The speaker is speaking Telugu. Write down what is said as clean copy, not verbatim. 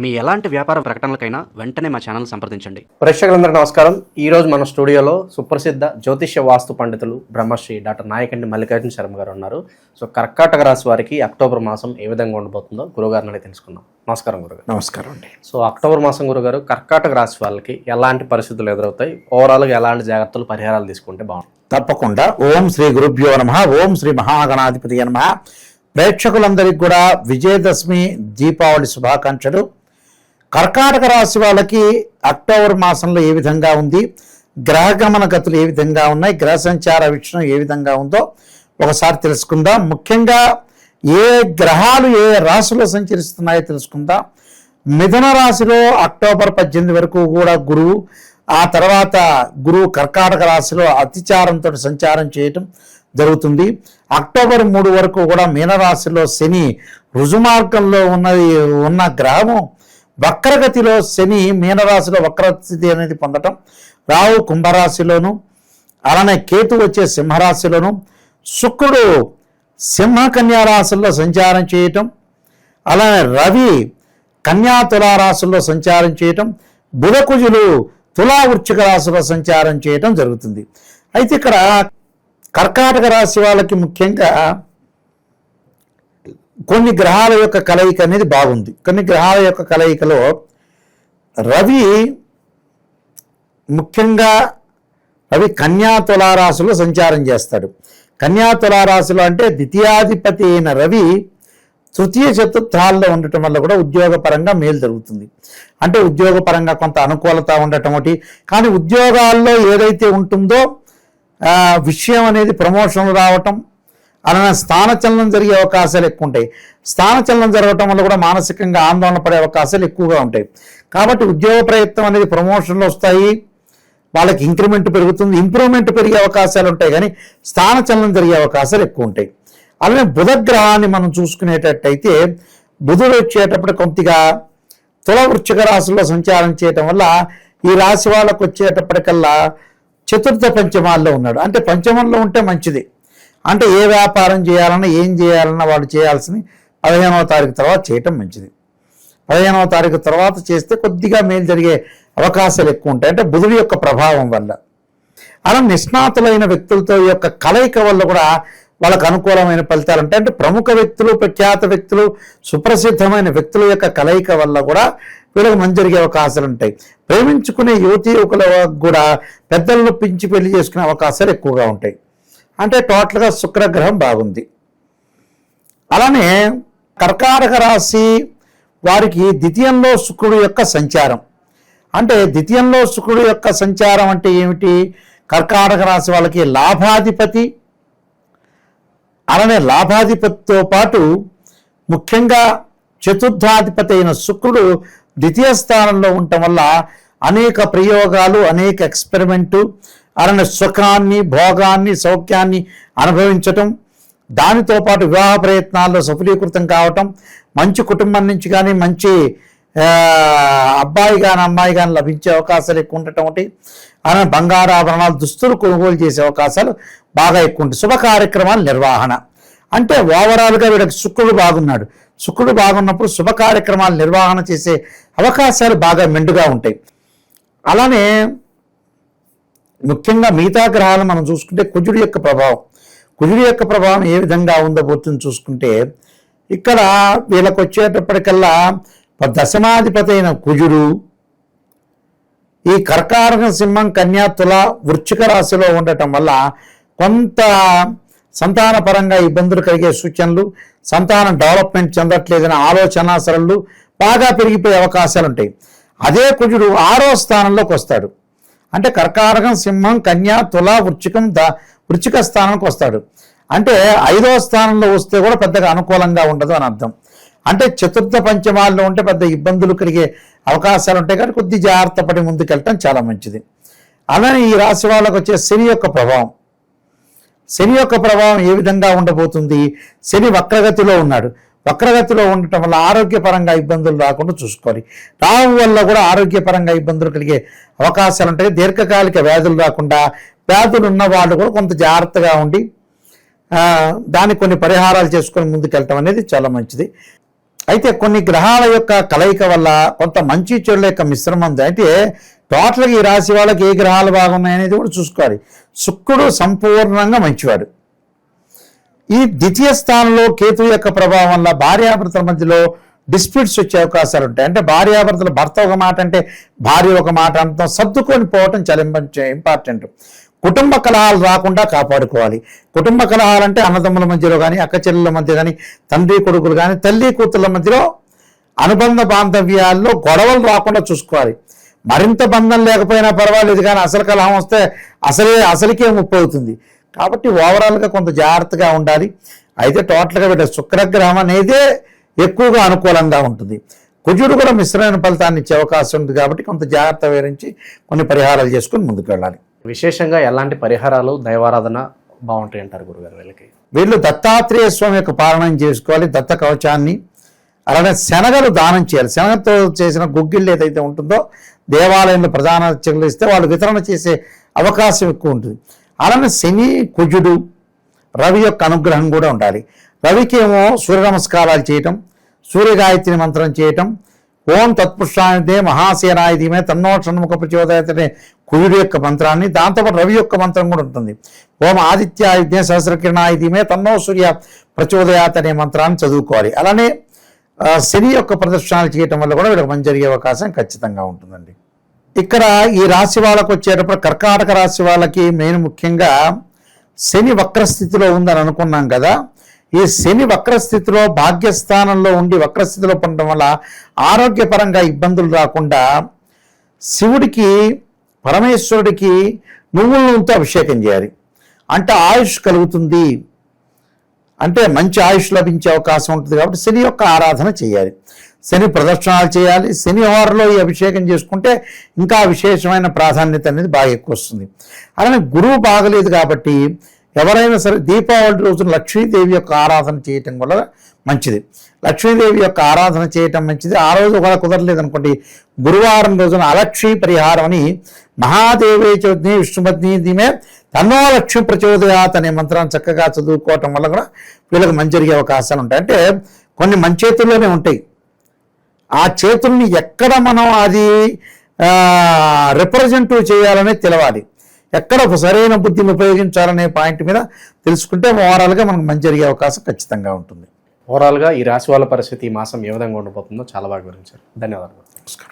మీ ఎలాంటి వ్యాపార ప్రకటనలకైనా వెంటనే మా ఛానల్ సంప్రదించండి. ప్రేక్షకులందరికీ నమస్కారం. ఈరోజు మన స్టూడియోలో సుప్రసిద్ధ జ్యోతిష్య వాస్తు పండితులు బ్రహ్మశ్రీ డాక్టర్ నాయకండి మల్లికార్జున శర్మ గారు ఉన్నారు. సో కర్కాటక రాశి వారికి అక్టోబర్ మాసం ఏ విధంగా ఉండబోతుందో గురుగారిని తెలుసుకుందాం. నమస్కారం గురుగారు. నమస్కారం అండి. సో అక్టోబర్ మాసం గురుగారు కర్కాటక రాశి వాళ్ళకి ఎలాంటి పరిస్థితులు ఎదురవుతాయి, ఓవరాల్గా ఎలాంటి జాగ్రత్తలు పరిహారాలు తీసుకుంటే బాగుంటుంది? తప్పకుండా. ఓం శ్రీ గురుభ్యో నమః. ఓం శ్రీ మహాగణాధిపతి నమః. ప్రేక్షకులందరికీ కూడా విజయదశమి దీపావళి శుభాకాంక్షలు. కర్కాటక రాశి వాళ్ళకి అక్టోబర్ మాసంలో ఏ విధంగా ఉంది, గ్రహగమన గతులు ఏ విధంగా ఉన్నాయి, గ్రహ సంచార వీక్షణం ఏ విధంగా ఉందో ఒకసారి తెలుసుకుందాం. ముఖ్యంగా ఏ గ్రహాలు ఏ రాశిలో సంచరిస్తున్నాయో తెలుసుకుందాం. మిథున రాశిలో అక్టోబర్ 18 వరకు కూడా గురువు, ఆ తర్వాత గురువు కర్కాటక రాశిలో అతిచారంతో సంచారం చేయటం జరుగుతుంది. అక్టోబర్ 3 వరకు కూడా మీనరాశిలో శని రుజుమార్గంలో ఉన్న గ్రహము వక్రగతిలో శని మీనరాశిలో వక్రస్థితి అనేది పొందటం, రాహు కుంభరాశిలోను, అలానే కేతు వచ్చే సింహరాశిలోను, శుక్రుడు సింహ కన్యా రాశుల్లో సంచారం చేయటం, అలానే రవి కన్యా తులారాశుల్లో సంచారం చేయటం, బుధకుజులు తులా వృశ్చిక రాశిలో సంచారం చేయటం జరుగుతుంది. అయితే ఇక్కడ కర్కాటక రాశి వాళ్ళకి ముఖ్యంగా కొన్ని గ్రహాల యొక్క కలయిక అనేది బాగుంది. కొన్ని గ్రహాల యొక్క కలయికలో రవి ముఖ్యంగా కన్యా తులారాశిలో సంచారం చేస్తాడు. కన్యా తులారాశిలో అంటే ద్వితీయాధిపతి అయిన రవి తృతీయ చతుర్థాల్లో ఉండటం వల్ల కూడా ఉద్యోగపరంగా మేలు జరుగుతుంది. అంటే ఉద్యోగపరంగా కొంత అనుకూలత ఉండటం ఒకటి. కానీ ఉద్యోగాల్లో ఏదైతే ఉంటుందో విషయం అనేది ప్రమోషన్లు రావటం, అలానే స్థానచలనం జరిగే అవకాశాలు ఎక్కువ ఉంటాయి. స్థానచలనం జరగటం వల్ల కూడా మానసికంగా ఆందోళన పడే అవకాశాలు ఎక్కువగా ఉంటాయి. కాబట్టి ఉద్యోగ ప్రయత్నం అనేది ప్రమోషన్లు వస్తాయి, వాళ్ళకి ఇంక్రిమెంట్ పెరుగుతుంది, ఇంప్రూవ్మెంట్ పెరిగే అవకాశాలు ఉంటాయి. కానీ స్థానచలనం జరిగే అవకాశాలు ఎక్కువ ఉంటాయి. అలానే బుధగ్రహాన్ని మనం చూసుకునేటట్టయితే బుధుడు వచ్చేటప్పుడు కొద్దిగా తుల వృశ్చిక రాశిలో సంచారం చేయటం వల్ల ఈ రాశి వాళ్ళకు వచ్చేటప్పటికల్లా చతుర్థ పంచమాల్లో ఉన్నాడు. అంటే పంచమంలో ఉంటే మంచిది. అంటే ఏ వ్యాపారం చేయాలన్నా ఏం చేయాలన్నా వాళ్ళు చేయాల్సిన 15వ తారీఖు తర్వాత చేయటం మంచిది. 15వ తారీఖు తర్వాత చేస్తే కొద్దిగా మేలు జరిగే అవకాశాలు ఎక్కువ ఉంటాయి. అంటే బుధుడి యొక్క ప్రభావం వల్ల. అలా నిష్ణాతులైన వ్యక్తులతో యొక్క కలయిక వల్ల కూడా వాళ్ళకు అనుకూలమైన ఫలితాలు ఉంటాయి. అంటే ప్రముఖ వ్యక్తులు, ప్రఖ్యాత వ్యక్తులు, సుప్రసిద్ధమైన వ్యక్తుల యొక్క కలయిక వల్ల కూడా వీళ్ళకి మంచి జరిగే అవకాశాలు ఉంటాయి. ప్రేమించుకునే యువకుల కూడా పెద్దలను పెంచి పెళ్లి చేసుకునే అవకాశాలు ఎక్కువగా ఉంటాయి. అంటే టోటల్గా శుక్రగ్రహం బాగుంది. అలానే కర్కాటక రాశి వారికి ద్వితీయంలో శుక్రుడు యొక్క సంచారం. అంటే ద్వితీయంలో శుక్రుడు యొక్క సంచారం అంటే ఏమిటి? కర్కాటక రాశి వాళ్ళకి లాభాధిపతి, అలానే లాభాధిపతితో పాటు ముఖ్యంగా చతుర్థాధిపతి అయిన శుక్రుడు ద్వితీయ స్థానంలో ఉండటం వల్ల అనేక ప్రయోగాలు, అనేక ఎక్స్పెరిమెంటు, అలానే సుఖాన్ని, భోగాన్ని, సౌఖ్యాన్ని అనుభవించటం, దానితో పాటు వివాహ ప్రయత్నాల్లో సఫలీకృతం కావటం, మంచి కుటుంబం నుంచి కానీ మంచి అబ్బాయి కానీ అమ్మాయి కానీ లభించే అవకాశాలు ఎక్కువ ఉండటం ఒకటి. అలానే బంగారాభరణాలు, దుస్తులు కొనుగోలు చేసే అవకాశాలు బాగా ఎక్కువ ఉంటాయి. శుభ కార్యక్రమాల నిర్వహణ అంటే ఓవరాల్గా వీళ్ళకి శుక్రుడు బాగున్నాడు. శుక్రుడు బాగున్నప్పుడు శుభ కార్యక్రమాలు నిర్వహణ చేసే అవకాశాలు బాగా మెండుగా ఉంటాయి. అలానే ముఖ్యంగా మిగతా గ్రహాలు మనం చూసుకుంటే కుజుడి యొక్క ప్రభావం ఏ విధంగా ఉండబోతుంది చూసుకుంటే ఇక్కడ వీళ్ళకి వచ్చేటప్పటికల్లా దశమాధిపతి అయిన కుజుడు ఈ కర్కాటక సింహం కన్యా తుల వృశ్చిక రాశిలో ఉండటం వల్ల కొంత సంతానపరంగా ఇబ్బందులు కలిగే సూచనలు, సంతానం డెవలప్మెంట్ చెందట్లేదనే ఆలోచన సరళలు బాగా పెరిగిపోయే అవకాశాలు ఉంటాయి. అదే కుజుడు 6వ స్థానంలోకి వస్తాడు. అంటే కర్కాటకం, సింహం, కన్యా, తుల, వృశ్చిక స్థానానికి వస్తాడు. అంటే 5వ స్థానంలో వస్తే కూడా పెద్దగా అనుకూలంగా ఉండదు అని అర్థం. అంటే చతుర్థ పంచమాల్లో ఉంటే పెద్ద ఇబ్బందులు కలిగే అవకాశాలు ఉంటాయి. కానీ కొద్ది జాగ్రత్త పడి ముందుకెళ్ళటం చాలా మంచిది. అలానే ఈ రాశి వాళ్ళకు వచ్చే శని యొక్క ప్రభావం ఏ విధంగా ఉండబోతుంది? శని వక్రగతిలో ఉన్నాడు. వక్రగతిలో ఉండటం వల్ల ఆరోగ్యపరంగా ఇబ్బందులు రాకుండా చూసుకోవాలి. రాహు వల్ల కూడా ఆరోగ్యపరంగా ఇబ్బందులు కలిగే అవకాశాలు ఉంటాయి. దీర్ఘకాలిక వ్యాధులు రాకుండా, వ్యాధులు ఉన్న వాళ్ళు కూడా కొంత జాగ్రత్తగా ఉండి దానికి కొన్ని పరిహారాలు చేసుకొని ముందుకెళ్ళటం అనేది చాలా మంచిది. అయితే కొన్ని గ్రహాల యొక్క కలయిక వల్ల కొంత మంచి చెడుల యొక్క మిశ్రమం ఉంది. అయితే టోటల్గా ఈ రాశి వాళ్ళకి ఏ గ్రహాలు బాగున్నాయనేది కూడా చూసుకోవాలి. శుక్రుడు సంపూర్ణంగా మంచివాడు. ఈ ద్వితీయ స్థానంలో కేతు యొక్క ప్రభావం వల్ల భార్యాభర్తల మధ్యలో డిస్ప్యూట్స్ వచ్చే అవకాశాలు ఉంటాయి. అంటే భార్యాభర్తలు, భర్త ఒక మాట అంటే భార్య ఒక మాట అంతా సర్దుకొని పోవటం చాలా ఇంపార్టెంట్. కుటుంబ కలహాలు రాకుండా కాపాడుకోవాలి. కుటుంబ కలహాలు అంటే అన్నదమ్ముల మధ్యలో కానీ, అక్క చెల్లెల మధ్య కానీ, తండ్రి కొడుకులు కానీ, తల్లి కూతుళ్ళ మధ్యలో అనుబంధ బాంధవ్యాల్లో గొడవలు రాకుండా చూసుకోవాలి. మరింత బంధం లేకపోయినా పర్వాలేదు, కానీ అసలు కలహం వస్తే అసలుకే ముప్పు అవుతుంది. కాబట్టి ఓవరాల్గా కొంత జాగ్రత్తగా ఉండాలి. అయితే టోటల్గా వీళ్ళ శుక్రగ్రహం అనేదే ఎక్కువగా అనుకూలంగా ఉంటుంది. కుజుడు కూడా మిశ్రమైన ఫలితాన్ని ఇచ్చే అవకాశం ఉంది. కాబట్టి కొంత జాగ్రత్త వివరించి కొన్ని పరిహారాలు చేసుకొని ముందుకు వెళ్ళాలి. విశేషంగా ఎలాంటి పరిహారాలు, దైవారాధన బాగుంటాయి అంటారు గురుగారు వీళ్ళకి? వీళ్ళు దత్తాత్రేయ స్వామి యొక్క పాలన చేసుకోవాలి. దత్త కవచాన్ని, అలానే శనగలు దానం చేయాలి. శనగతో చేసిన గుగ్గిళ్ళు ఏదైతే ఉంటుందో దేవాలయంలో ప్రధాన అర్చకులు ఇస్తే వాళ్ళు వితరణ చేసే అవకాశం ఎక్కువ ఉంటుంది. అలానే శని, కుజుడు, రవి యొక్క అనుగ్రహం కూడా ఉండాలి. రవికి ఏమో సూర్య నమస్కారాలు చేయటం, సూర్యగాయత్రి మంత్రం చేయటం, ఓం తత్పురుషాయుధే మహాసేనాయుధమే తన్నో షణ్ముఖ ప్రచోదయతనే కుజుడు యొక్క మంత్రాన్ని, దాంతోపాటు రవి యొక్క మంత్రం కూడా ఉంటుంది. ఓం ఆదిత్యాయుధే సహస్రకిరణాయుధమే తన్నో సూర్య ప్రచోదయాత్ అనే మంత్రాన్ని చదువుకోవాలి. అలానే శని యొక్క ప్రదర్శనలు చేయటం వల్ల కూడా వీళ్ళకి మంచి జరిగే అవకాశం ఖచ్చితంగా ఉంటుందండి. ఇక్కడ ఈ రాశి వాళ్ళకు వచ్చేటప్పుడు కర్కాటక రాశి వాళ్ళకి మెయిన్ ముఖ్యంగా శని వక్రస్థితిలో ఉందని అనుకున్నాం కదా. ఈ శని వక్రస్థితిలో భాగ్యస్థానంలో ఉండి వక్రస్థితిలో ఉండటం వల్ల ఆరోగ్యపరంగా ఇబ్బందులు రాకుండా శివుడికి, పరమేశ్వరుడికి నువ్వుల నూనెతో అభిషేకం చేయాలి. అంటే ఆయుష్ కలుగుతుంది, అంటే మంచి ఆయుష్ లభించే అవకాశం ఉంటుంది. కాబట్టి శని యొక్క ఆరాధన చేయాలి, శని ప్రదర్శనలు చేయాలి. శని హోరలో ఈ అభిషేకం చేసుకుంటే ఇంకా విశేషమైన ప్రాధాన్యత అనేది బాగా ఎక్కువ వస్తుంది. అలానే గురువు బాగలేదు కాబట్టి ఎవరైనా సరే దీపావళి రోజున లక్ష్మీదేవి యొక్క ఆరాధన చేయటం వల్ల మంచిది. లక్ష్మీదేవి యొక్క ఆరాధన చేయటం మంచిది. ఆ రోజు కూడా కుదరలేదు అనుకోండి, గురువారం రోజున అలక్ష్మీ పరిహారం అని మహాదేవే చోద్ని విష్ణుపత్ని ధీమే తన్నో లక్ష్మి ప్రచోదయాత్ అనే మంత్రాన్ని చక్కగా చదువుకోవటం వల్ల కూడా వీళ్ళకి మంచి జరిగే అవకాశాలు ఉంటాయి. అంటే కొన్ని మన చేతుల్లోనే ఉంటాయి. ఆ చేతుల్ని ఎక్కడ మనం అది రిప్రజెంటివ్ చేయాలనే తెలవాలి. ఎక్కడ సరైన బుద్ధిని ఉపయోగించాలనే పాయింట్ మీద తెలుసుకుంటే ఓవరాల్గా మనకు మంచి జరిగే అవకాశం ఖచ్చితంగా ఉంటుంది. ఓవరాల్గా ఈ రాశి వాళ్ళ పరిస్థితి ఈ మాసం ఏ విధంగా ఉండబోతుందో చాలా బాగా వివరించారు. ధన్యవాదాలు. నమస్కారం.